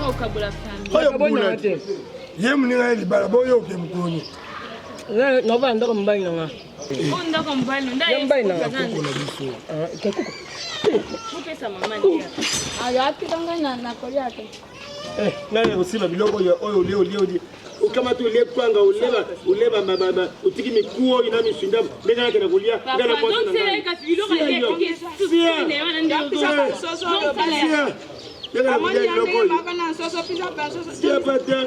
Comment au Kabola famille? Ye muninga libala boyo ke mukoni. No va ndako mbai nanga. Onda kombali ndaye. Mbai nanga. Kekuko. Kupesa mama ndia. Aya apitanga na koliate. Nani usima biloko ya oyo leo. Kama tu ile kwanga uleba mababa utiki mikuo ina mishinda ndenge yake na kulia ngana mmoja na ngana kasi biloko ya kike susine wana ndio soso ndenge kulia biloko hiyo Bana soso pizza soso. Tia pata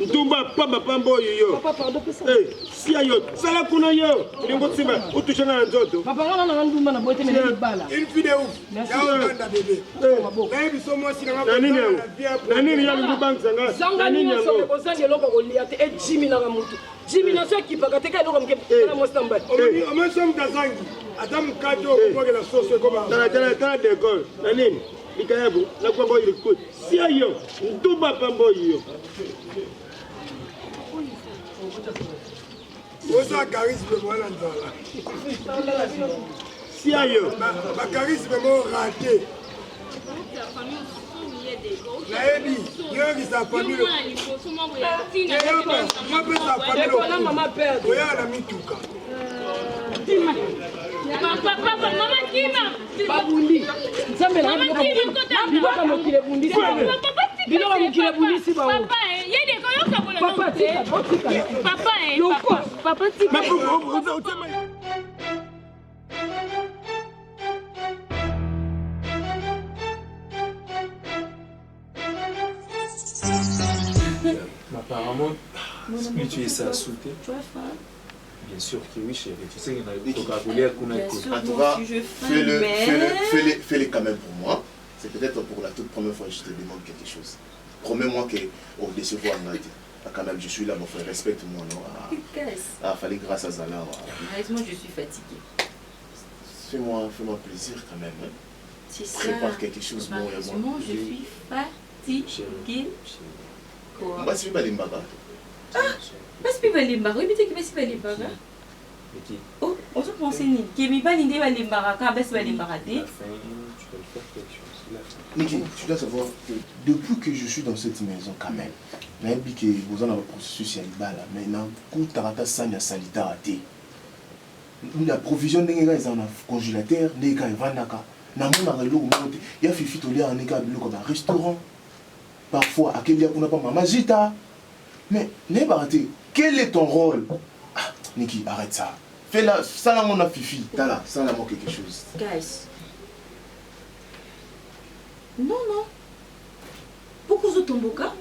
ntumba pamba pambo yo Papa pardon pesa. Sia yo sala kuna yo lingo tsima utushana na nzoto Papa ngana na ndumba na boite mele bala. Une vidéo yao kanda bébé baby so moi sina ngaba na nini ya lungu bank sanga Zanga nini so ko sanje loko ko liate e Jimmy na mutu Jimmy na so kipaka teka loko mke na mo stamba on somme dazangi adam kato ko la sauce ko ba tala d'école na nini ikayabu na kwa boy recruit sia yo ntumba pambo yo Osa charisme moi la nzala. Si ayo, ma charisme mo raté. La ebi, yo qui sa famille. Moi peux sa famille. Voilà maman père. Oya na mituka. Papa maman Kima. Babundi. Nzambe na biloko mokile bundi. Biloko mokile bundi si bawo. Papa, yede ko yoka bona. Papa tika. Papa tika. Apparemment, est-ce que tu es ça sauté? Tu as faim? Bien sûr que oui, chérie. Tu sais qu'il y a des vocabulaires qu'on a écouté. En tout cas, fais-le quand même pour moi. C'est peut-être pour la toute première fois que je te demande quelque chose. Promets-moi qu'on décevoir quand même, je suis là, mon frère, respecte-moi. Ah, fallait grâce à Zala. Honnêtement, je suis fatiguée. Fais-moi plaisir quand même. Hein. C'est ça. Prépare quelque chose. Honnêtement, je suis fatiguée. Quoi? Bah, c'est pas les mbaga. Ah, pas si pas les mbaga. Oui, mais tu sais pas les mbaga. Oh, on se pense ni. Qui mi pas ni des les mbaga. Quand baisse pas les mbaga. Tu dois faire quelque chose. Niki, tu dois savoir que depuis que je suis dans cette maison quand même, même que vous en avez un processus il y a une balle, mais dans coup tarata sanya salita raté. La provision n'est pas dans le congélateur, n'est pas vanaka. Na mon arrelo monte, il y a fifi tolé en égal comme un restaurant. Parfois à quel dia qu'on n'a pas maman Zita. Mais n'est pas raté. Quel est ton rôle? Ah, Niki, arrête ça. Fais la ça là mon a fifi. T'as là, ça là quelque chose. Guys. Non. Pourquoi vous tombez au cas?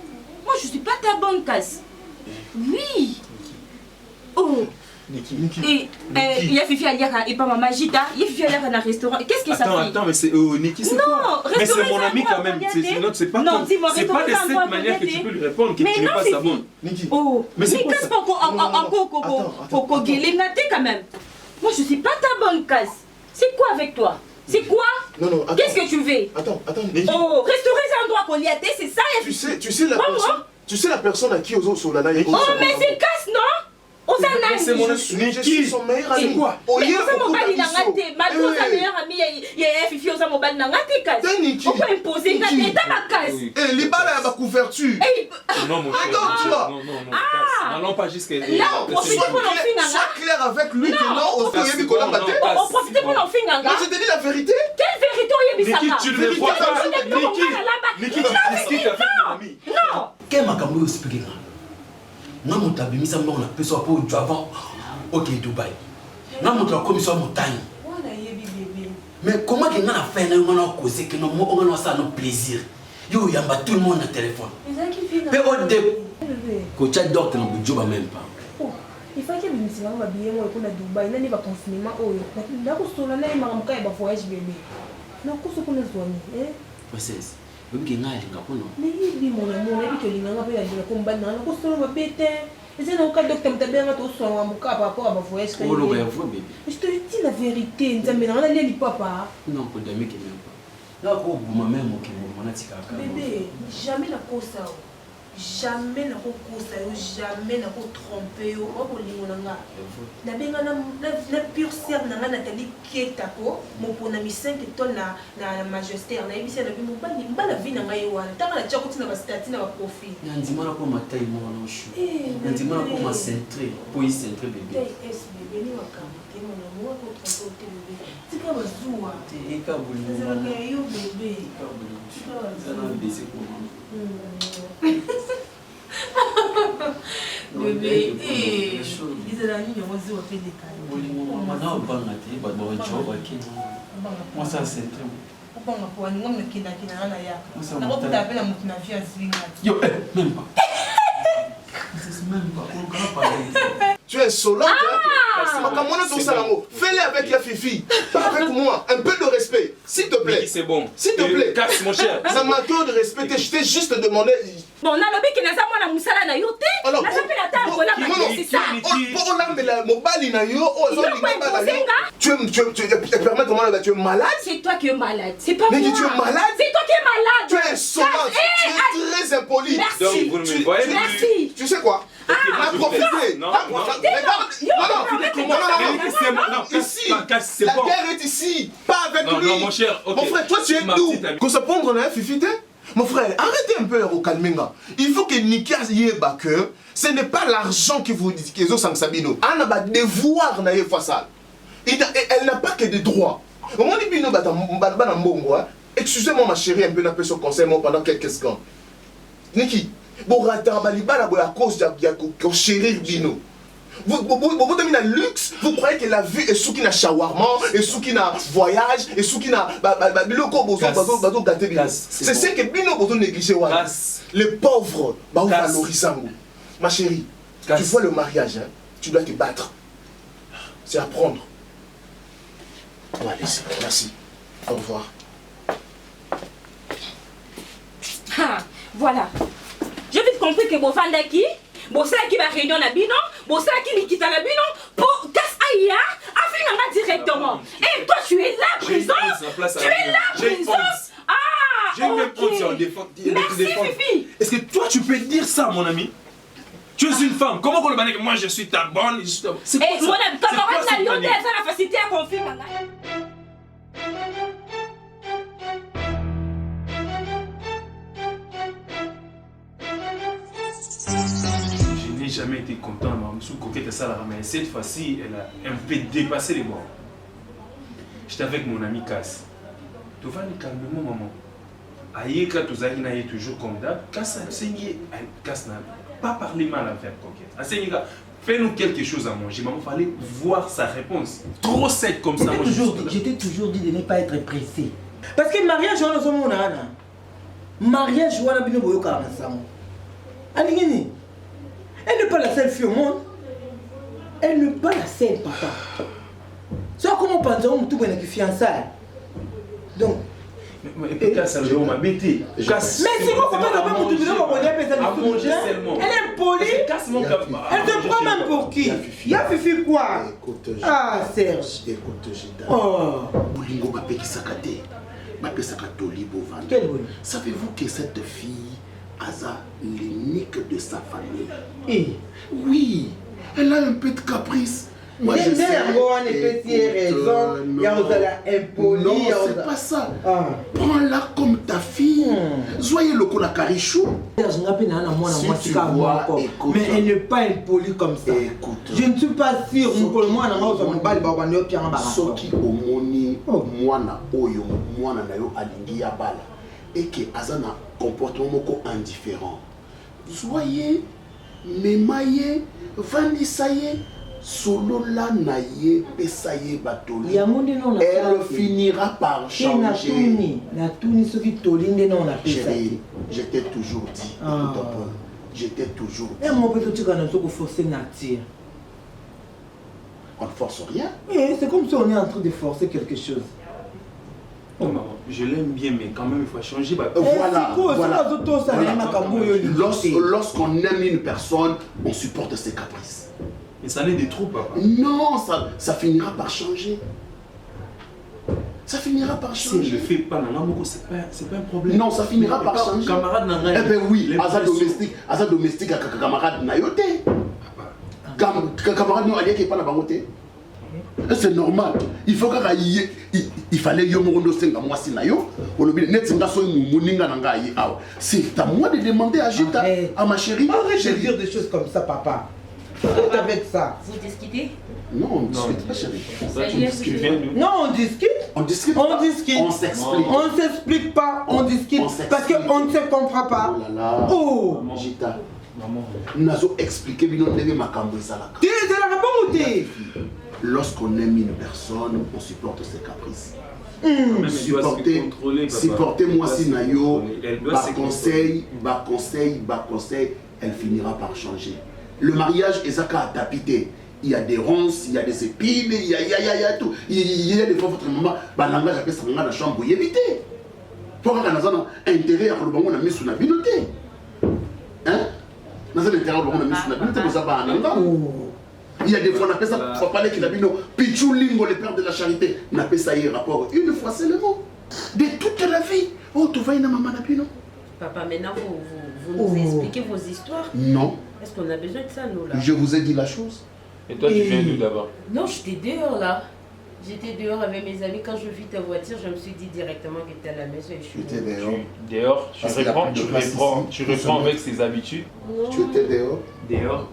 Moi, je ne suis pas ta bonne casse. Oui. Oh. Niki. Et il y a Fifi Aliaka et pas Maman Gita. Il y a Fifi Aliaka dans le restaurant. Qu'est-ce que ça fait? Attends, mais c'est Niki, c'est quoi? Mais c'est mon ami quand même. C'est pas de cette manière que tu peux lui répondre que tu n'es pas sa bonne. Niki. Oh. Mais c'est casse pas encore quand même. Moi, je ne suis pas ta bonne casse. C'est quoi avec toi? C'est quoi? Non, attends. Qu'est-ce que tu veux? Attends. Oh, restaurer c'est un droit qu'on y a été, c'est ça? Tu sais la personne à qui aux autres sont là. Oh, mais c'est casse, non? C'est mon ami. Je suis son meilleur ami. Quoi? Mais on m'a dit malgré sa meilleure amie, il y a Fifi aux mobile n'angate casse. On peut imposer quand t'es dans la casse. Eh, les balles à ma couverture. Non, mon frère. Non, n'allons pas jusqu'à. Là, on profite pour l'enfin. Sois clair avec lui que non, on fait Nicolas Maté. On profite pour l'enfin. Mais je te dis la vérité. Quelle vérité on y a mis ça? Tu ne le vois pas. Niki, qu'est-ce qu'il t'a fait, mon ami? Non. Quel makambo expliquer là? Non, mon tabi, mis ça on a besoin pour du avant. Ok, Dubaï. Non, mon tabi, comme ça, montagne. Mais comment que nous avons fait un cause que nous avons ça nos plaisir? Yo, il y a tout le monde au téléphone. Mais au début, quand tu as docteur, on ne joue même pas. Il faut que nous soyons habillés pour la Dubaï. Nous avons confinement. Nous avons souvent un voyage bébé. Nous avons souvent soigné. Process. Même que nous avons mais il mon amour, il que nous avons fait un combat. Nous avons souvent bébé. Et c'est donc un docteur qui a bien tout soin par rapport à ma voyage. Je te dis la vérité. Nous avons allé papa. Non, pour des mecs qui n'aiment pas. Là, pour ma mère, mon tika. Bébé, jamais la cause ça. jamais nakokosa yo, jamais nakotrompe yo, okolingo nanga. Nabenga na pure sœur nanga Nathalie Ketako, mopona mi 5 étoiles na Majesté, na ebisi na bimo bali mbala vie na ngai wana. Tanga na tshako tina ba statut na ba profil. Nandima na ko matai mo na shu. Nandima na ko ma centré, po y centré bébé. Es bébé ni wakama, te mo na mo ko trompe te bébé. Tika bazuwa. Te ekabuli. Ezaka yo bébé. Zana bébé ko mama. Bébé, ils ont mis au zoo fait des cadeaux. Moi ça c'est très bon. Même pas. Tu es insolente, fais-le avec la Fifi, pas avec moi. Un peu de respect, s'il te plaît. C'est bon. S'il te plaît. Casse, mon cher. Ça m'a cœur de respecter, je t'ai juste demandé. Bon, on a l'obé qui n'a pas moi la moussala na yote. Alors, la chapelle à table, voilà, c'est ça. Permets-moi, tu es malade. C'est toi qui es malade, c'est pas moi. Mais tu es malade. C'est toi qui es malade. Tu es insolente, tu es très impoli. Merci. Donc, vous ne me voyez plus. Merci. Tu sais quoi? T'as profité. Non, ici, la guerre est ici, pas avec lui. Non, mon cher, mon frère, toi tu es d'où? Qu'on se prendre on a Fifite? Mon frère, arrêtez un peu au calmenga. Il faut que Nikia yeba que ce n'est pas l'argent qui vous dit que Sang Sabino. Elle a des devoirs na face à elle n'a pas que des droits. Au moment où Bino bata mbongo, excusez-moi ma chérie, un peu n'a pas ce conseil pendant quelques secondes. Niki, bon ratabaliba la à cause de chérir Bino. Vous avez un luxe, vous croyez que la vie est sous qui n'a shawarma, et sous qui n'a voyage, et sous qui n'a c'est ce que Bino Bozo négligé. Les pauvres, valorisant. Ma chérie, tu vois le mariage, hein, tu dois te battre. C'est apprendre. Bon, allez, merci. Au revoir. Ah, voilà. J'ai vite compris que vous vendez qui? Bon, ça qui va réunion na bino, bon, ça qui quitte la bino, pour casse aïe, affinera directement. Et toi, tu es là, présent. Tu es là, présent. Ah, j'ai même honte sur le défendre. Merci, Fifi. Est-ce que toi, tu peux dire ça, mon ami? Tu es une femme. Comment on le banne que moi, je suis ta bonne? C'est quoi ça? Mon camarade n'a eu la facilité à confier, Je n'ai jamais été content, Mamsou Coquette Salara, mais cette fois-ci, elle a un peu dépassé les bords. J'étais avec mon ami Cass. Tu vas aller calmement, maman. Aïe, quand tu as toujours comme d'hab, Cass a enseigné, Cass n'a pas parlé mal avec Coquette. Enseigné, fais-nous quelque chose à manger. Maman, il fallait voir sa réponse. Trop sec comme ça. J'étais toujours dit de ne pas être pressé. Parce que mariage, on a son monde. Mariage, on a bien beau car ensemble. Aligné. Elle n'est pas la seule fille au monde. Elle n'est pas la seule, papa. C'est comment on tout bien qui fiançailles. Donc. Mais Cass, elle m'a bêté. Mais c'est moi qui t'as pas mon tout elle est polie. Elle te prend même pour qui? Il y a Fifi quoi? Ah, Serge. Écoute, oh. Savez-vous que cette fille a l'unique de sa famille? Et? Oui, elle a un peu de caprice. Moi je sais. Non, c'est pas ça. Prends-la comme ta fille. Soyez le coup la carichou. Si tu vois, écoute. Mais elle n'est pas impolie comme ça. Écoute. Je ne suis pas sûr. Soki omoni mwana oyo mwana na yo alingi ya bala et que azana comportement moko indifférent. Soyez memaye vandisaye solo la naye pesaye batoli. Elle finira par changer. Chérie, je t'ai toujours dit. Écoute un peu. Je t'ai toujours dit. On ne force rien. C'est comme si on est en train de forcer quelque chose. Non, maman, je l'aime bien, mais quand même, il faut changer. Voilà. Lorsqu'on aime une personne, on supporte ses caprices. Mais ça n'est des trous, papa. Non, ça finira par changer. Ça finira par changer. Si je ne le fais pas, c'est pas un problème. Non, ça finira par changer. Camarade Nanga. Eh bien oui, Asa domestique à camarade Nayote. Camarade Nayote qui n'est pas la bangote. C'est normal. Il faut qu'il fallait Yomondo Senga moi si Nayo. C'est à moi de demander à Gita, à ma chérie. Arrête de dire des choses comme ça, papa. Arrête avec ça. Vous discutez? Non, on ne discute pas, chérie. Non, on discute. On discute. On discute. On s'explique. On ne s'explique pas, on discute. Parce qu'on ne se comprend pas. Oh là là. Oh. Gita. Nous avons expliqué que nous avons macambo salaka. C'est la réponse. Lorsqu'on aime une personne, on supporte ses caprices. Supporter moi si Nayo, conseil, elle finira par changer. Le mariage est ça qu'a tapité. Il y a des ronces, il y a des épines, il y a tout. Il y a des fois votre maman, balanga j'appelle ça dans la chambre, il éviter. Pourquoi on a un intérêt à le bango na mis sous la binoté? Hein? Dans un intérêt à le bango na mis sous la binoté, vous avez un endroit. Il y a des fois, on appelle ça, il faut parler qu'il a dit non, Pichou Lingo, le père de la charité, on appelle ça y rapport une fois seulement. De toute la vie. Oh, tu vas y maman Napino. Papa, maintenant vous nous expliquez vos histoires. Non. Est-ce qu'on a besoin de ça, nous, là? Je vous ai dit la chose. Et toi, tu viens d'où d'abord? Non, j'étais dehors, là. J'étais dehors avec mes amis. Quand je vis ta voiture, je me suis dit directement que tu es à la maison et je suis dehors. Tu reprends avec ses habitudes. Non. Tu étais dehors. Dehors.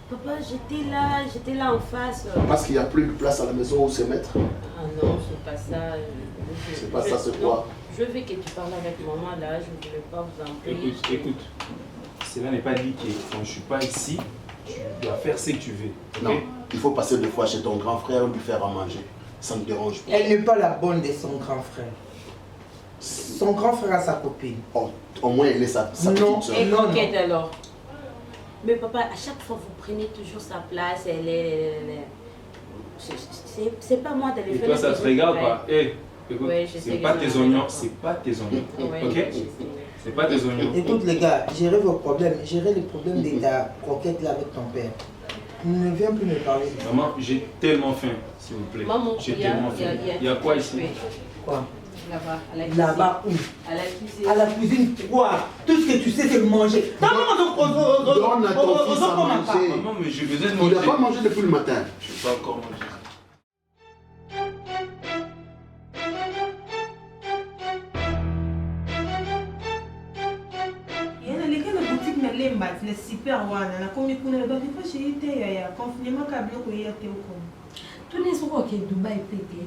Papa, j'étais là en face. Parce qu'il n'y a plus de place à la maison où se mettre. Ah non, c'est pas ça. C'est pas ça, c'est quoi? Je veux que tu parles avec maman là, je ne voulais pas vous empêcher. Écoute, cela n'est pas dit que quand je ne suis pas ici, tu dois faire ce que tu veux. Non, il faut passer deux fois chez ton grand frère et lui faire à manger. Ça ne me dérange pas. Elle n'est pas la bonne de son grand frère. Son grand frère a sa copine. Oh, au moins elle est sa petite soeur. Et coquette alors. Mais papa, à chaque fois vous prenez toujours sa place, elle est... C'est pas moi d'aller faire... Et toi ça te regarde pas? Écoute, ouais, c'est pas tes oignons, c'est pas tes oignons. Ok? C'est pas tes oignons. Écoute les gars, gérez vos problèmes, gérez les problèmes de ta croquette là avec ton père. Ne viens plus me parler. Maman, j'ai tellement faim, s'il vous plaît. Maman, j'ai tellement faim. Il y a quoi ici? Quoi? Là-bas, à la cuisine. Là-bas où? À la cuisine. À la cuisine, quoi? Tout ce que tu sais, c'est manger. Donne à ton fils à manger. Maman, mais j'ai besoin de manger. Il n'a pas mangé depuis le matin. Je ne vais pas encore manger. na super wana na komi kuna na babi fa shite ya confinement ka bloko ya te uko tuni soko ke Dubai pete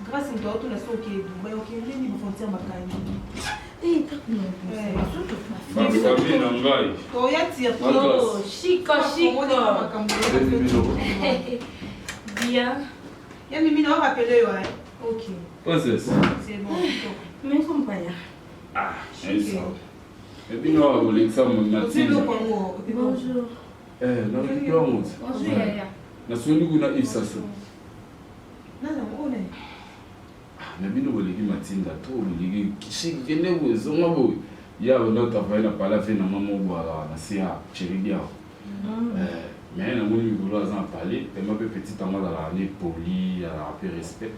grâce à toi na soko ke Dubai OK ni bo frontière makani takuna babi na ngai to ya tire to chico bien ya mimi na rappeler yo OK c'est bon mais comme pas ya c'est ça. Et puis nous avons l'examen matin. Bonjour. Bonjour Yaya. Na soni kuna ifsaso. Nana one. Na bino boleki matinda to boleki kishikene bozo ngabo. Ya wana travailler na pala fe na maman boala na sia chiridia. Mais na moni bolo azan parler, et ma petite amant dans la année poli, à la peu respect.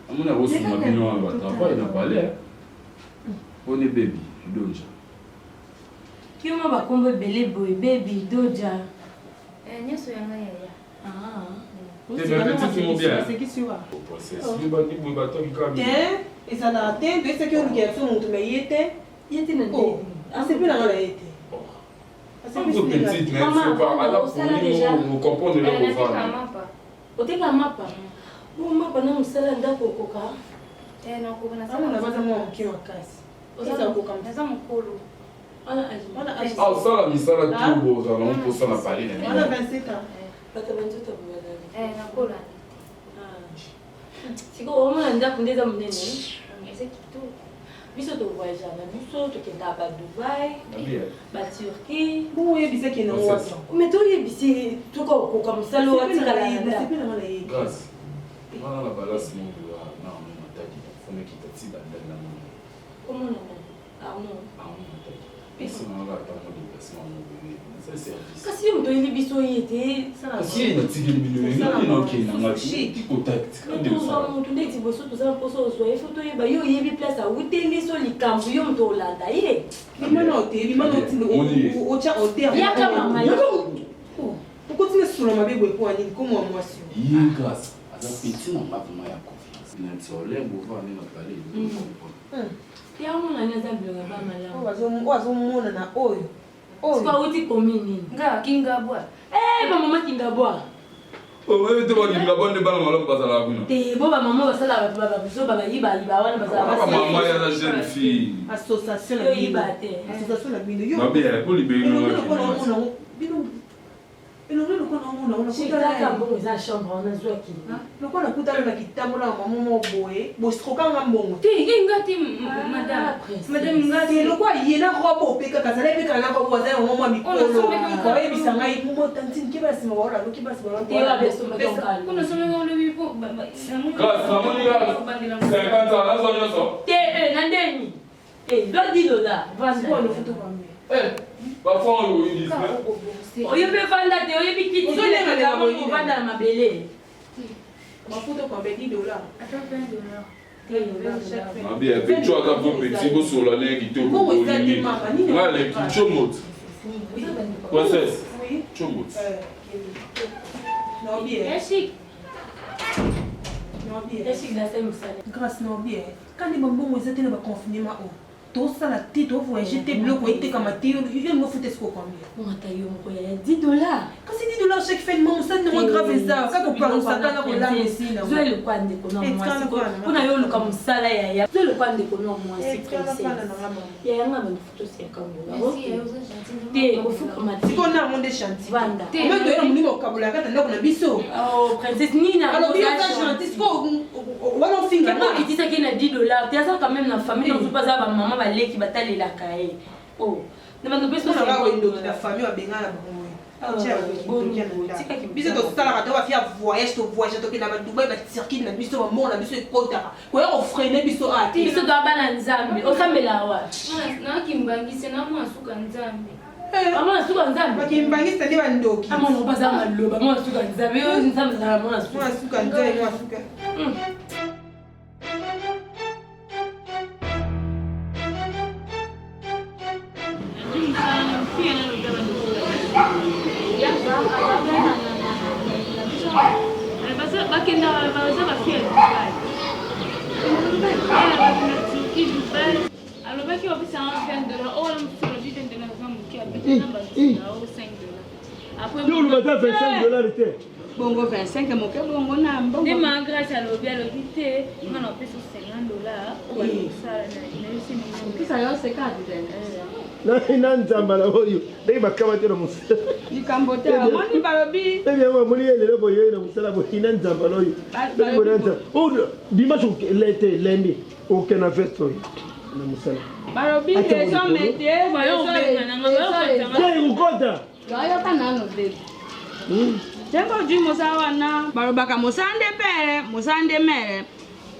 Amona bosso ma bino aba travailler na parler. On est baby, doja. Qui m'a pas combo belé boy baby doja. Nyeso yanga yaya. C'est qui sur c'est ba ni bo ba to ki kam. Et ça n'a atteint de ce que nous avons montré mais yete na oh c'est plus la la yete. C'est une petite mais faut pas à la pour comprendre le programme. Oteka mapa. Bon mapa na musala ndako koka. Na ko na sala na baza mo ki makasi. Oza ko kam za mkolo. Ah, ça la misala tout beau, ça va pour ça la parler. On a 27 ans. Nakula. Siko oma ndako ndeza munene. C'est kitu. Biso to voyage na biso to kenda ba Dubai. Ba Turquie. Bon yebisa ki na waso. Mais to yebisi to ko comme ça lo atika la yenda. C'est plus la la yenda. Grâce. Voilà la balance mon doigt. Non, mais on t'a dit faut me quitter ici dans la. Comment on a? Ah non. kasi yo moto oyeli biso ye te toza motu ndeti boso tozala mposo ozwa ye fo toyeba yo oyebi place awuteli so likambo yo moto olanda ye yaka mama okotinga sula mabe boye po anini komo wa mwasi yamonani aza bilonga bamalamu wazomona na oyo sikoa uti komi nini nga kingabwa bamama kingabwa oyebite bakingabwa nde bana malamu bazalaka kuna te bo bamama basala bato babiso bayibayiba wana mama yaza jeune fille association na bino mabe kolibeyinonga lokola kutana na kitambola na mama mo boye bosikokanga mbongo ngati madame ngati lokwa yena robo opeka kazala epeka na robo azala mama mwa mikolo bayebisa ngai momo tantine ke basima baola loki basi nandeni lodilola oyebi evanda te oyebi kitivanda na mabele mafuta kwa $10 mabe apecho ata po petit bosola ne kitoko ngale kichomot princesse chomot grâce na bien kandi mabongo eza te na baconfinement o tosala te tovoyage te biloko etekama te yo ngofuta esiko combien ongata yo moko ya $10 kasi $10 chaque fin de mois mosali nango grave eza kaka kopangisaka na kolanga esina zo elokwa ndeko na mwasi mpona yo oluka mosala yaya zo elokwa ndeko na mwasi yayanga bandofuta osiyakangola te ofukama tikona monde chanti vanda oyotoyena molimo okabula kata ndako na biso princesse nina alobi oza chanti siko wana ofinga okitisaki na $10 te aza quand même na famille ozupa aza bamama baleki batalelaka ye na bango mpe na famille babengana bango biso tosalaka te bafia voyage tovoyage tokenda badubai bacirkile na biso bamoko na biso ekotaka koya kofrene biso ate biso toabana nzambe osambela awa nakimbangise na mwasuka nzambe amona suka nzambe bakimbangisa nde bandoki amona obaza maloba mona suka nzambe yo nzambe zala mona suka nzambe mwasuka bakenda baza bafia alobaki obisanga $20 oyo mosolo $10 aza moke abetana bazala o $5 yo olobata $25 te bongo 25 moke bongo na mbongo nde magrâce alobi te ngana opesa $50 obakosala kisa yo 50 na nzamba na oyo ndenge bakaba te na mosala likambo te amoni balobi ebiango amoni ye lelo boye na mosala boye na nzamba na oyo dimanche lete lendi okena veste oyo na mosala balobi leso métier ukota yoyoka nano te tengo jui mosala wana balobaka mosala nde mere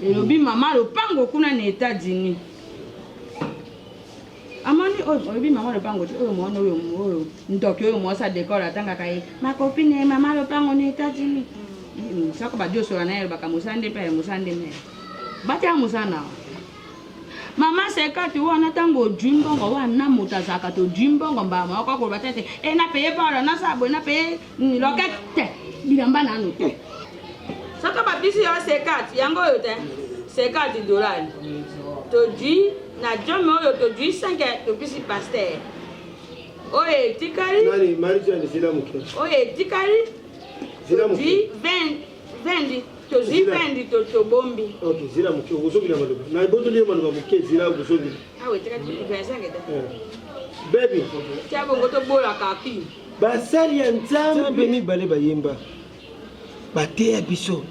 elobi mama lopango kuna na États-Unis amoni oyebi mama lopango te oyo mwana oyo ntoki oyo mwasa décor atangaka ye makopine mama lopango na États-Unis sako badiosola na ye lobaka mosala nde mere batya mosala nawa mama sekati wana ntango ojwi mbongo wana moto azalaka tojwi mbongo mbama okakoloba tete napeye paola nasabo napeye lokete te bilamba nano te saka babisi yo sekati yango oyo te $50 tojwi na jome oyo tojwi 5 topesi paster oyo etikali oyo etikali tojwi 20 tozwi 20 tobombi zila moke okozobila maloba na ebotoli yo maloba moke zila okozobila awe etikali 25 bebi tia bongo tobolaka pi basali ya nzambe mibale bayemba bateya biso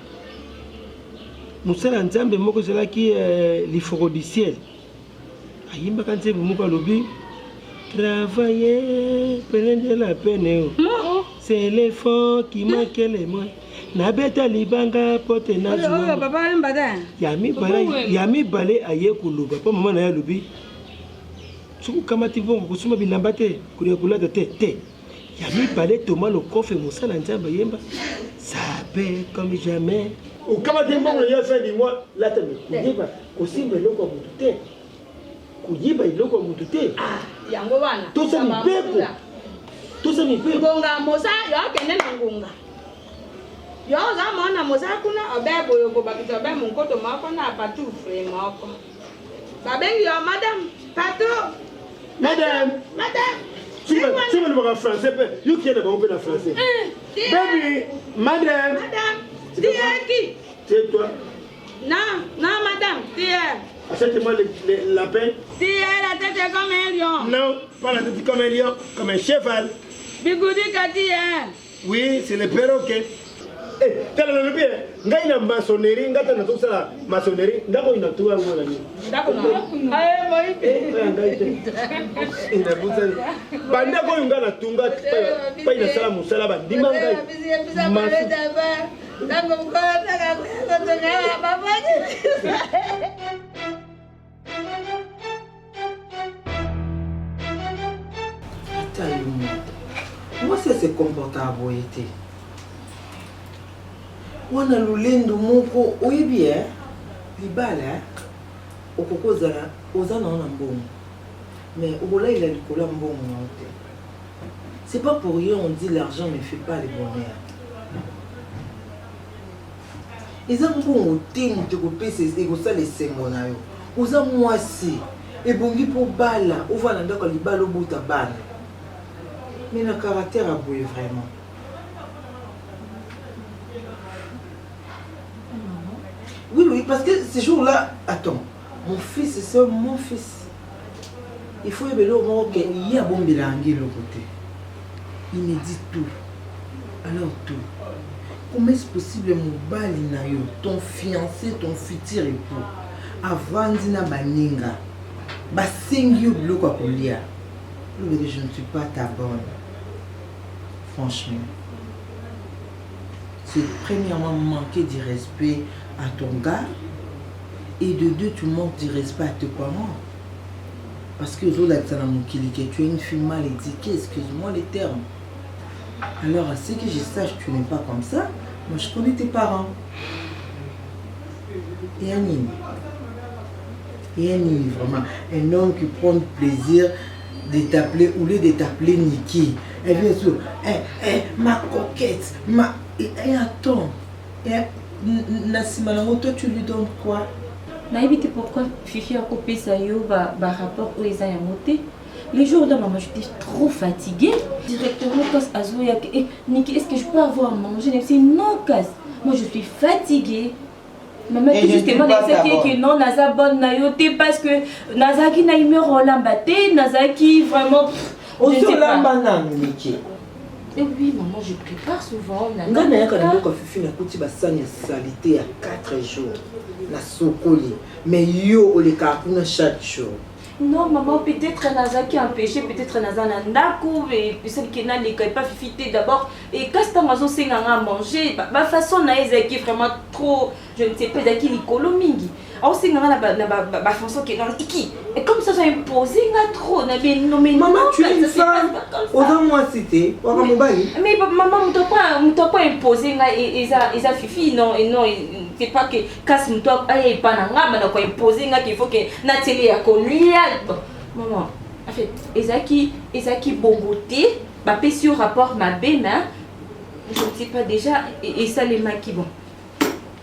mosala ya nzambe moko ezalaki liforo du ciel ayembaka nzembe moko alobi travailler plein de la peine c'est l'effort qui manque les moyens nabeta libanga pote nazwa ya mibale aye koloba mpo mama na ye alobi sokukamati bongo kusuma bilamba te kulia kulata te ya mibale toma lokofe mosala nzambe yemba sape comme jamais ukamati bongo ya fin du mois lata me kuyiba kusimba eloko mutu te kuyiba eloko mutu te yango wana tosa mipepo ngonga mosa yo akende na ngonga yo oza mona mosa kuna obebo yo kobakisa obe monkoto moko na patu frame moko babengi yo madame patu madame tu me le français you qui est là-bas on français baby madame Tiaki c'est toi non madame Tia achète-moi le lapin Tia la tête comme un lion non pas la tête comme un lion comme un cheval Bigoudi Katia oui c'est le perroquet tala le bien ngai na maçonnerie ngata na tosala maçonnerie ndako ina tuwa ngona ni ndako na aye moi ngai te ina buza banda ko yunga na tunga pa ina sala musala ba ndima ngai masu ndako mkola taka kutoka baba Moi, c'est se comporter à boyété. Wana lulendo moko oyebi libala okoko zala ozana na mbongo mais obola il a likola mbongo na te. C'est pas pour rien on dit l'argent ne fait pas le bonheur. Eza mbongo te moto kopesa ekosala esengo na yo oza mwasi ebongi mpo bala ovanda ndako libala obuta bana mais le caractère a bougé vraiment. Oui, parce que ces jours-là, attends, mon fils, c'est mon fils. Il faut y aller au moment qu'il y a bon bilangué le côté. Il me dit tout. Alors tout. Comment est-ce possible mon balinayo, ton fiancé, ton futur époux, avant dina baninga, basengi au bloc à colia. Je ne suis pas ta bonne. Franchement. C'est premièrement manquer du respect à ton gars et de deux tu manques du respect à tes parents parce que tu es une fille mal éduquée, excuse-moi les termes. Alors à ce que je sache tu n'es pas comme ça, moi je connais tes parents. Et Anine vraiment un homme qui prend plaisir de t'appeler ou de t'appeler Niki. Elle vient sur ma coquette, et attends, toi tu lui donnes quoi? Naïbité pourquoi Fifi a coupé ça rapport où ils ont monté. Les jours là, maman, j'étais trop fatiguée. Directement, quand Azouya, Niki, est-ce que je peux avoir à manger? C'est non, casse. Moi, je suis fatiguée. Maman, tout justement, que non, Naza bonne naïoté parce que Nazaki n'a eu Rolambaté, Nazaki vraiment. On se l'a Niki. Et oui, maman, je prépare souvent. Quand Fifi n'a coûté basani salité à 4 jours. Na sokoli. Mais yo, le carpuna chaque jour. Non, maman, peut-être Nazaki a empêché, peut-être Naza Nandakou, et celle qui n'a pas fifité d'abord. Et quand c'est Amazon c'est à manger, ma façon Naïzaki vraiment trop, je ne sais pas, Zaki Nicolo Mingi. Alors c'est ma façon qui est dans Iki. Et comme ça, j'ai imposé trop. Maman, tu es une femme. Autant moi c'était. Mais maman, ne t'a pas imposé, et ça fifi, non, et non. C'est pas que casse mon top aïe pas n'a pas imposé qu'il faut que Nathalie a connu maman en fait Ezaki boboté bah sur rapport ma belle je ne sais pas déjà et ça les maquis bon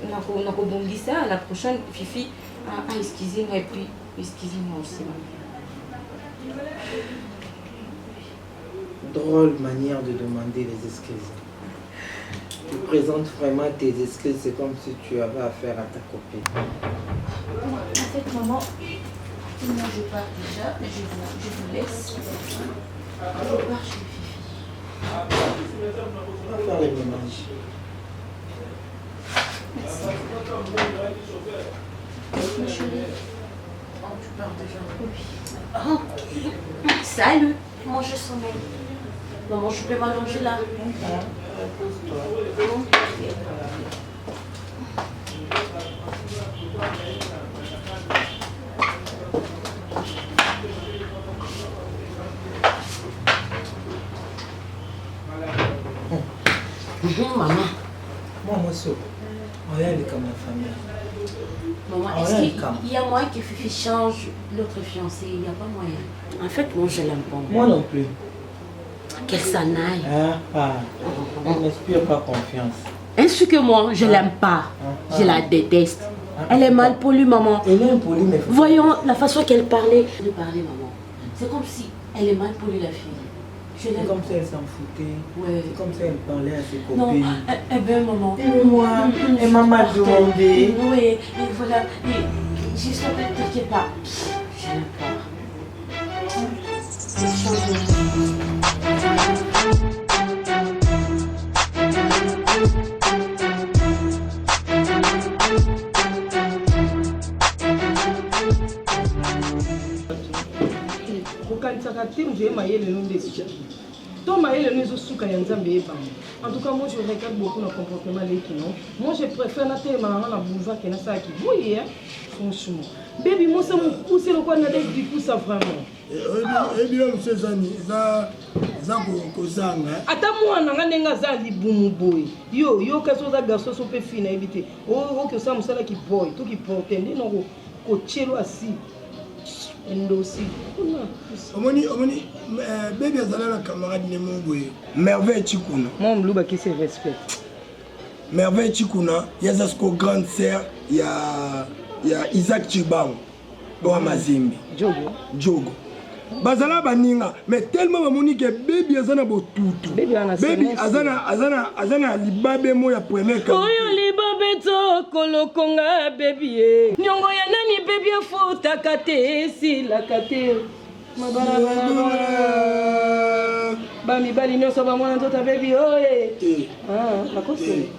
on a rebondi ça à la prochaine Fifi excusez-moi et puis excusez-moi aussi drôle manière de demander les excuses. Tu présentes vraiment tes excuses, c'est comme si tu avais affaire à ta copine. En fait, maman, moi je pars déjà, je vous laisse. Je pars chez Fifi. On va faire les ménages. Merci. Ma chérie. Oh, tu pars déjà. Oui. Oh. Salut. Moi je sommeille. Maman, je peux m'allonger là. Maman. Moi, ça. Regarde comme la famille. Maman, est-ce qu'il y a moyen que Fifi change l'autre fiancé? Il n'y a pas moyen. En fait, moi, je l'aime pas. Moi non plus. Qu'elle s'en aille. On n'inspire pas confiance. Ainsi que moi, je l'aime pas. Je la déteste. Elle est mal polie, maman. Elle est impolie, mais... Voyons la façon qu'elle parlait. Elle parlait, maman. C'est comme si elle est mal polie, la fille. C'est comme si elle s'en foutait. Ouais. C'est comme si elle parlait à ses copines. Non, elle veut, maman. Et moi, elle m'a mal demandé. Oui, et voilà. J'espère que tu t'inquiètes pas. Je l'aime pas. En tout cas, moi je regarde beaucoup le comportement des non. Moi je préfère la télé dans boulevard que dans ça qui oui hein. Franchement. Baby moi ça me pousse le quoi na du coup ça vraiment. Et bien monsieur Zani, ça kozanga. Ata moi na ndenga za libumu boy. Yo kaso za garçon so pe fina éviter. Oh que ça musala qui boy, tout qui porte ndi no ko chelo asi. Aussi. Omoni, baby azala na camarade ne mongoye. Merveille Chikuna. Moi mluba qui se respecte. Merveille Chikuna, yazasko grande sœur, ya Isaac Chibang. Bo Mazimbi. Jogo. Bazala baninga, mais tellement mamoni que baby azana botutu. Baby azana libabe mo ya premier cas. Oyo libabe to kolokonga baby. Nyongo ya nani baby futa kate si la kate. Mabara. Bami bali nyoso ba mwana tota baby oye. Makose.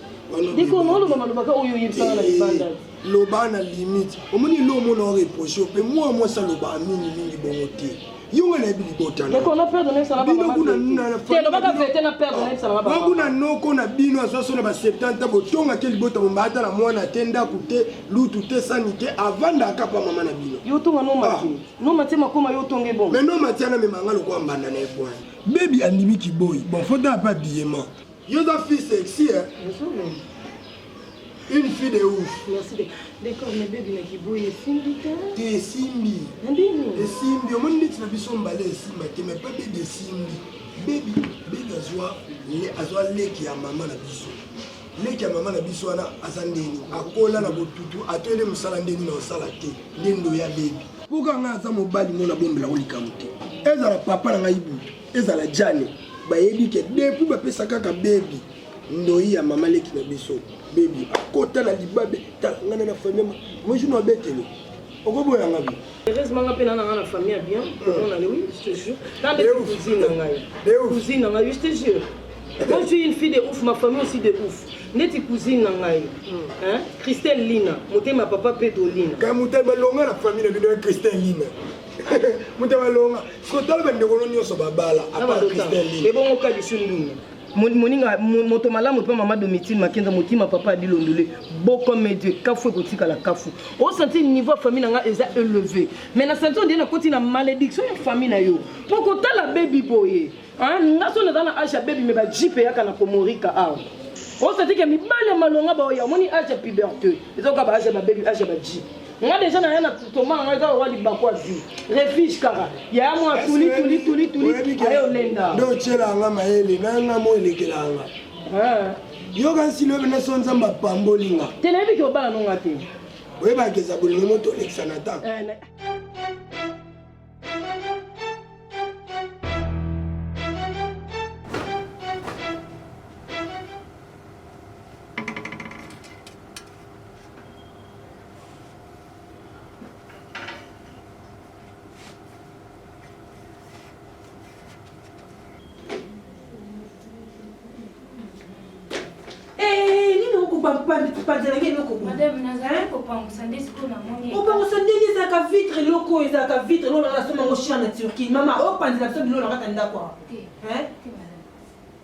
Diko no lo mama lobaka oyo yipsana na libanda. Loba na limite. Omoni lo mo na reprocher, pe moi ça loba mingi bongote. Yonga na bili botana. Mais qu'on a perdonné ça va pas. T'es le baga fêter na perdonné ça va pas. Kuna noko na bino asaso na ba 70 botonga quel bota mbata na mwana tenda kute lutu te sanité avant d'akapa mama na bino. Yo tonga no mati. No mati makoma yo tonge bon. Mais no mati na me mangalo kwa mbanda na ebwa. Baby andimi kiboy. Bon faut pas billement. Yo da fille sexy hein. Une fille de ouf. Merci. D'accord, mais bébé n'a qui bouille Simbi. T'es Simbi. T'es Simbi. Au moins, tu n'as pas son balai Simba. Mais pas bébé Simbi. Baby azwa leki ya maman na biso. Leki ya maman na biso wana azandeni. Akola na botutu. Atele musala ndeni na osala te. Ndendo ya baby. Pourquoi nga aza mobali mona bombela olikamu te. Ezala papa na ngai butu. Ezala jane. Bayebi ke depuis bapesa kaka baby. Ndoi ya maman leki na biso. Baby, kota na libabe, ta ngana na famille, moi je n'ai beteli. Okobo ya ngabi. Heureusement nga pena na famille bien, on a oui, je te jure. Dans des cousines ngai. Cousine ngai, je te jure. Moi je suis une fille de ouf, ma famille aussi de ouf. Neti cousine ngai. Hein? Christelle Lina, motema papa Pedro Lina. Ka motema longa na famille na bino Christelle Lina. Motema longa. Ko tala bende ko nyoso babala, apa Christelle Lina. Et bon ka bisundunga. Moninga moto malamu pe mama domitine makenza motima papa dilondole beaucoup médié kafu kotika la kafu au senti niveau famille nga eza élevé mais na senti on dit na koti na malédiction ya famille na yo poko tala baby boy hein ngaso na dana acha baby me ba jipe yaka na komorika aw au senti que mi bale malonga ba ya moni acha puberté ezoka ba acha ba baby acha ba jipe nga déjà na yana toma nga za wali bakwazi refuge kara ya mo tuli ayo lenda do chela nga maele na mo elekela nga yo kan silo bena sonza mbapambolinga tenebi ke obala no ngate we ba keza bolingo moto lexanata Madame Nazaré, papa, on s'en discute à mon on va se dire ça ka vitre loko ça ka vitre lo la soma ngoshi na Turquie mama o pandila so bilo la katanda kwa hein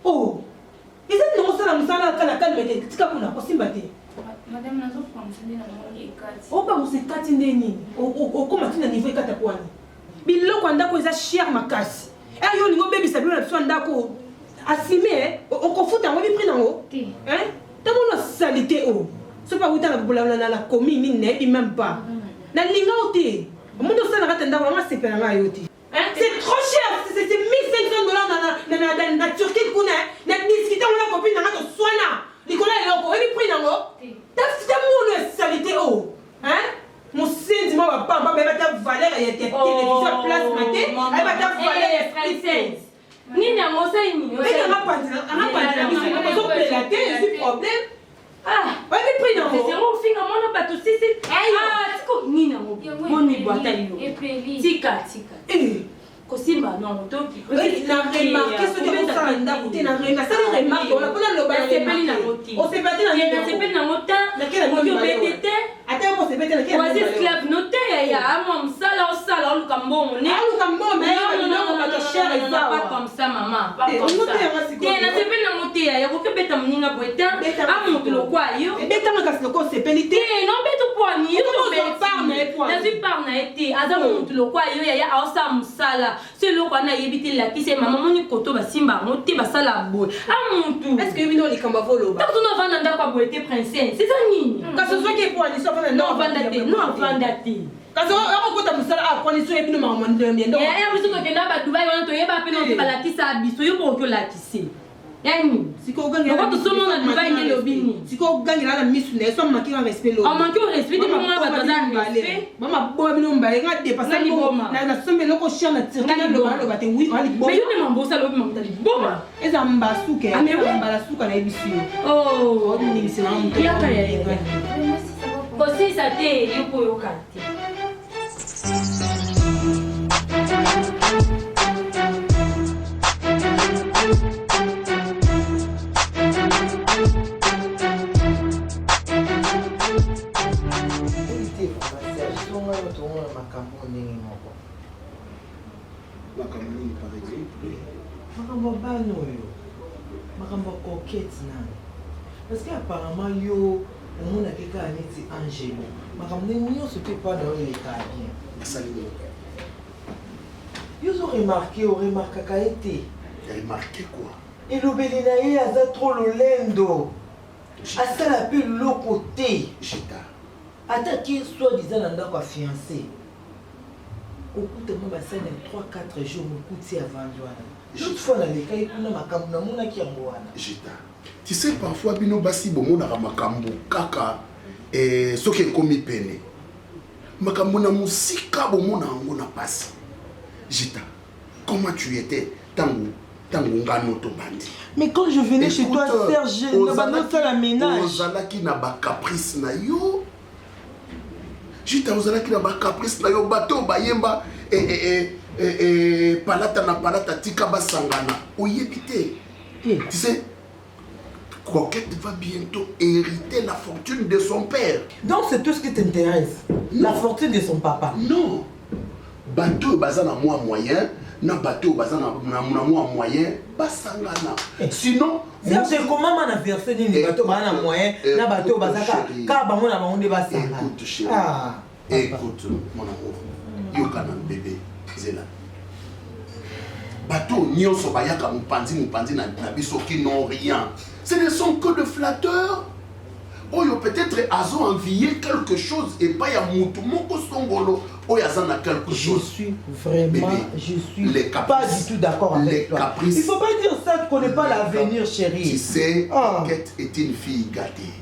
oh ils ont non ça musala kana kana mete tika kuna ko simba te madame Nazaré, on s'en dit na mon ekati o ba musekati ndeni o koma tina niveau ekata kwani biloko ndako eza cher makasi e yo lingo baby sabilo na biso ndako assumer on confond en haut pris en haut hein tant on salité haut c'est pas où t'as la commune n'est même pas na linga oti monde ça na ratenda on va se faire nga yoti c'est trop cher c'est 1500 $ na Turquie kuna na discuter on la copine na to soina Nicolas eloko et pris en haut t'as mon salité haut hein mon sentiment va pas ta valeur et tes télévision place maté elle va ta valeur française nini yango osali nini problème oyebi prix nango ofinga mwana bato sisi tiko nini yango boni bwata lilo tika kosimba non toki na remarque soki osala ndako te na remarque ona mpona loba nasepeli nango te nasepeli nango ta moki obete te ata yo osepeli te oasi esclave no te ya amwa mosala osala oluka mbongo ne pas comme ça maman te nasepeli nango te ya koki obeta moninga boye ta amoto lokwa yo ebetanga kasi loko osepeli te nobeto pwani nazwi par na ye te aza moto lokwa yo yaya aosala mosala c'est le qu'on a évité la qui c'est maman moni koto basimba monter basala boy a montu est-ce que bino likamba voloba tant on va nanda kwa boete princesse c'est ça nini ka ce soit qui pour ani so fa non vandate ka so akota musala a kwa ni so ebino maman ndembe ndo ya biso to kenda ba Dubai wana to yeba pe no te balakisa biso yo ko lakise yani siko gangela ko to somo na Dubai ne lobini siko gangela na misu ne so manquer respect lo on manque respect de moi ba to mama bo bino mbale nga dépasser ni boma na sombe loko chien na tirka na lo ba te oui ali boma mais yo ne mambosa lo mamta li boma eza mbasuke mbala suka na ebisi oh ni sina mtu ya ka ya ko si sa te yo ko yo kati makambo bana oyo makambo coquette nani parce que apparemment yo omonaki kaka neti angelo makambo ndenge nyonso te epa na oyo elekaka bien basali yo oremarkaka ye te remarqué quoi elobeli na ye aza tro lolendo asala mpe loko te ataki soi-disant na ndako afiancé okutama basali na 3-4 jours mokuti avandi wana l'autre fois nalekai kuna makambo namonaki yango wana tu sais parfois bino basi bomonaka makambo kaka soki ekomi pene makambo na mosika bomona yango na pasi Jita comment tu étais tango ngano to bandi mais quand je venais chez toi Serge na la ménage ozalaki na ba caprice na yo Jita ozalaki na ba caprice na yo bato bayemba palata na palata tika basangana oyebi te tu sais Coquette va bientôt hériter la fortune de son père. Donc c'est tout ce qui t'intéresse? La fortune de son papa? Non. Bateau baza na moi moyen, na bateau baza na moi moyen, basangana. Sinon, c'est comment on a versé ni bateau baza na moyen, na bateau baza ka bango na bango de basangana. Écoute chérie. Écoute mon amour. Yokana bébé Zela. Bateau nyonso bayaka mupanzi na biso qui n'ont rien. Ce ne sont que de flatteurs. Oyo peut-être azo envié quelque chose et pas ya mutu moko songolo oyo azana quelque chose. Je suis vraiment bébé, je suis pas du tout d'accord avec toi. Caprices. Il faut pas dire ça, tu connais pas l'avenir chérie. Tu sais, Coquette est une fille gâtée.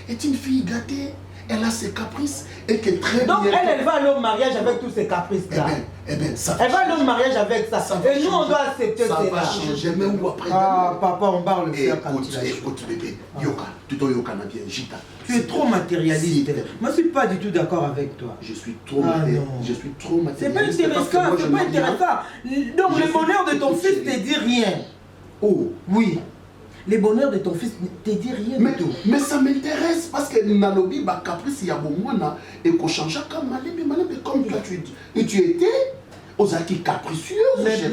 Est une fille gâtée. Elle a ses caprices et que très donc bien. Donc elle va aller au mariage avec tous ses caprices là. Eh ben, ça elle va aller au mariage avec ça. Et nous on doit accepter ça. Ça va changer même ou après. Ah papa, on parle le faire quand il a. Écoute bébé, Yoka, tu dois Yoka na bien, Jita. Tu es trop matérialiste. Moi je suis pas du tout d'accord avec toi. Je suis trop matérialiste. Je suis trop matérialiste. C'est pas intéressant, c'est pas intéressant. Donc le bonheur de ton fils te dit rien. Oh oui. Les bonheurs de ton fils ne te dit rien mais, du tout. Mais ça m'intéresse parce que Nalobi, bah, caprice, il y a bon mois, et qu'on change comme malé, comme toi, tu étais aux acquis capricieux,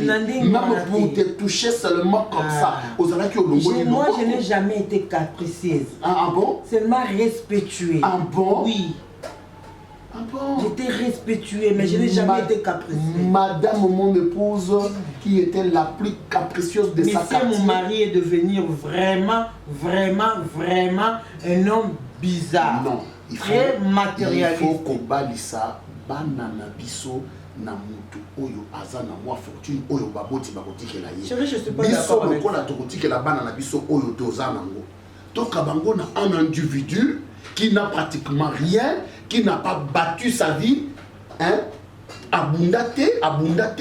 même pour te toucher seulement comme ça, aux acquis au logo. Moi, je n'ai jamais été capricieuse. Ah bon? Seulement respectueuse. Ah bon? Oui. J'étais respectueux, mais je n'ai jamais été capricieux. Madame, mon épouse, qui était la plus capricieuse de sa quartier. Mon mari est devenu vraiment un homme bizarre. Non, très matérialiste. Il faut qu'on balise ça, banana biso, na mutu oyo azana moi fortune oyo baboti bakotike la ye. Chérie, je suis pas d'accord avec ça. Biso la banana biso oyo tozanango. Donc abango na un individu qui n'a pratiquement rien, qui n'a pas battu sa vie, hein? Abundate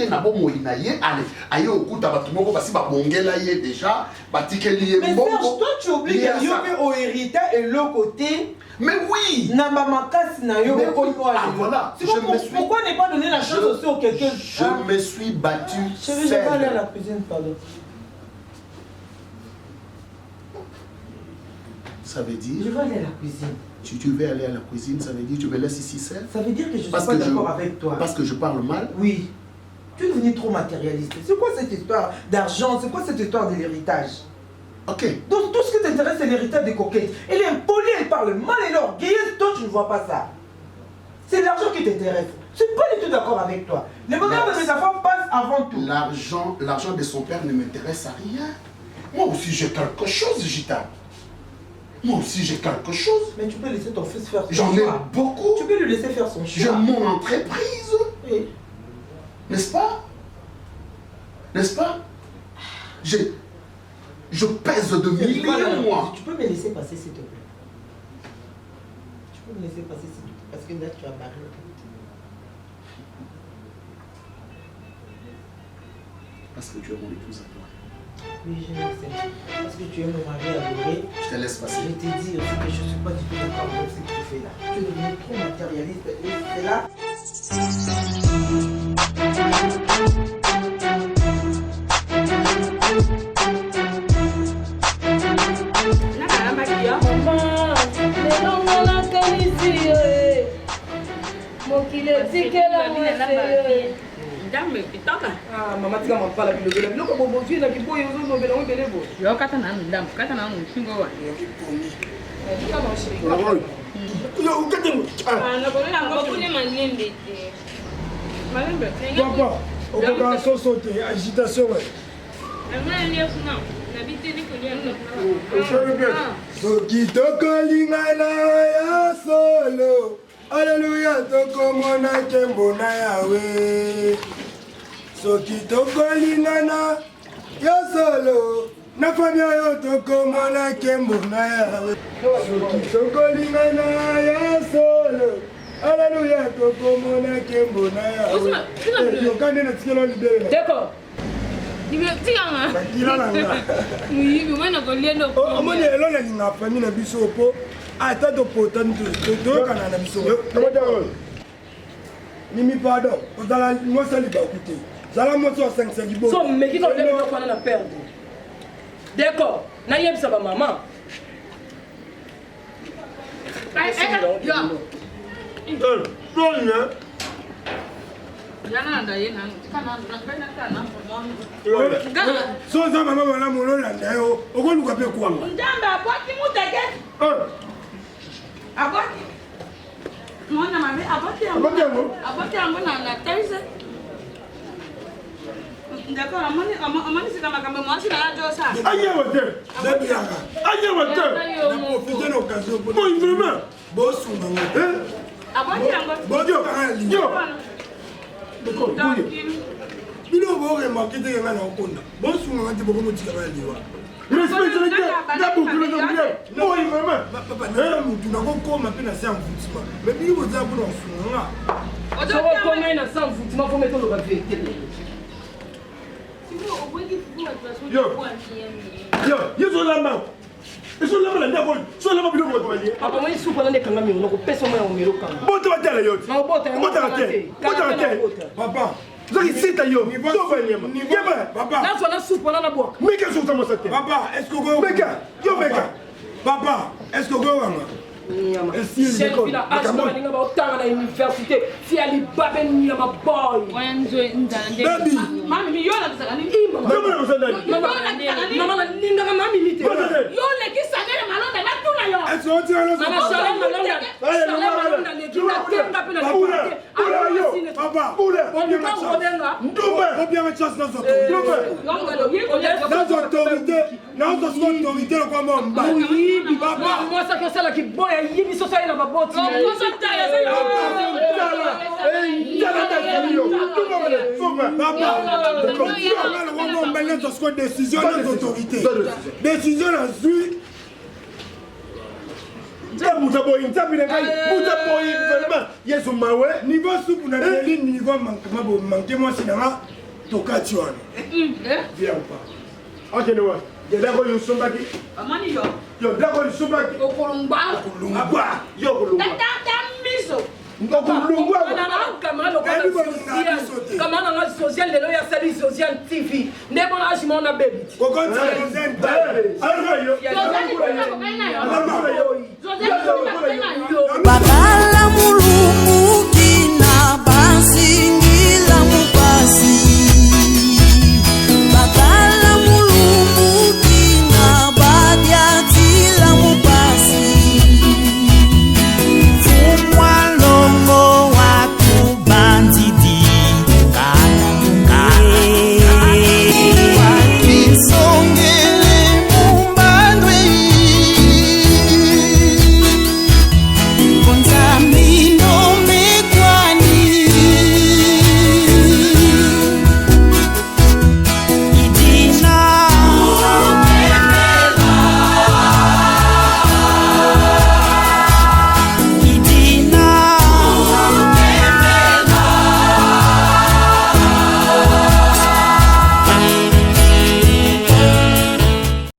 na bomo inaye, allez, aye okuta batumoko basi babongela ye déjà, batikeli ye mais mbongo. Serge, toi tu oublies que yo au héritage et l'autre côté. Mais oui! Na mamakasi na yo voilà. Pourquoi ne pas donner la chance aussi au quelqu'un? Je me suis battu. Chérie, je vais aller à la cuisine, pardon. Ça veut dire? Je vais aller à la cuisine. Tu veux aller à la cuisine, ça veut dire que tu me laisses ici seul? Ça veut dire que je ne suis pas d'accord avec toi. Parce que je parle mal? Oui. Tu es devenu trop matérialiste. C'est quoi cette histoire d'argent? C'est quoi cette histoire de l'héritage? Ok. Donc tout ce qui t'intéresse, c'est l'héritage des coquettes. Elle est impolie, elle parle mal, elle est orgueilleuse. Toi, tu ne vois pas ça. C'est l'argent qui t'intéresse. Je ne suis pas du tout d'accord avec toi. Le bonheur de mes enfants passe avant tout. L'argent de son père ne m'intéresse à rien. Moi aussi, j'ai quelque chose, Gita. Moi aussi, j'ai quelque chose. Mais tu peux laisser ton fils faire son choix. J'en ai beaucoup. Tu peux lui laisser faire son choix. J'ai mon entreprise. Oui. N'est-ce pas? N'est-ce pas? Je pèse de millions, moi. Tu peux me laisser passer, s'il te plaît. Tu peux me laisser passer, s'il te plaît. Parce que là, tu as barré. Parce que tu es mon épouse à toi. Oui, je le sais. Parce que tu es mon mari adoré. Je te laisse passer. Je t'ai dit aussi que je ne suis pas du tout d'accord avec ce que tu fais là. Tu es devenu trop matérialiste. Et c'est là. Mama tika mapala bilobela biloko bobozwi na kiboyi ozolobela ngo ebele bo yo kata na ndambo kata na mosingo wa papa okoka soso te agitation soki tokolingana ya solo Alléluia, tokomona nkembo na yawe soki tokolingana ya solo na famille oyo tokomona nkembo na yawe soki tokolingana ya solo Alléluia, tokomona nkembo na yawe yokande na tikela libele d'accord omoni elo nalinga famille na biso po ata topotani toyokana na biso mimi pardon ozala mwasi alibaku te zala mwasi wa 5 libo so meki kaoleloko wana na perde d'accord nayebisa bamama so oza mama malamu ololanda yo okoluka mpe kwanga nzambe abwaki muteke abwaki mwana mabe abwaki yango na tese d'accord amoni sika makambo mwasi na ajosa ayewa te bebiaka ayewa te naprofite na occasion vraiment bosungango te abwaki yango bodiokanga liyo bino boremake teke nga na okonda bosunganga te bokomotikanga liwa mutu nakokoma mpe na se ya mvutima me bili boza mpona osunganga sokokomai na sa mvutima fo mete oloba vérité yezolamba ezolamba na ndako solamba biloko bakobalie papa moi supu wana ndekanga miongo nakopesa mo ya omelo kanga bota batala yo botaka te papa zoki sita yo papa nazwana supu wana na bwaka meka soutamosa te papa est ce que meka yo meka papa est ce que okoyowanga balinga baotanga na université fi alibabe nyama boy mami yo nakisaka nini mama nalingaka mami mite yo lekisangele malonda natuna Décision à suivre. Niveau soupe, on a dit niveau manqué, moi, c'est dans toka tu vois. Viens ou pas? Ok, nous, il y a d'accord, ils sont pas qui? Yo, d'accord, ils sont pas qui? Okolumba. Yo, Okolumba. Social de l'oya sali social TV ne bon agiment na baby Baba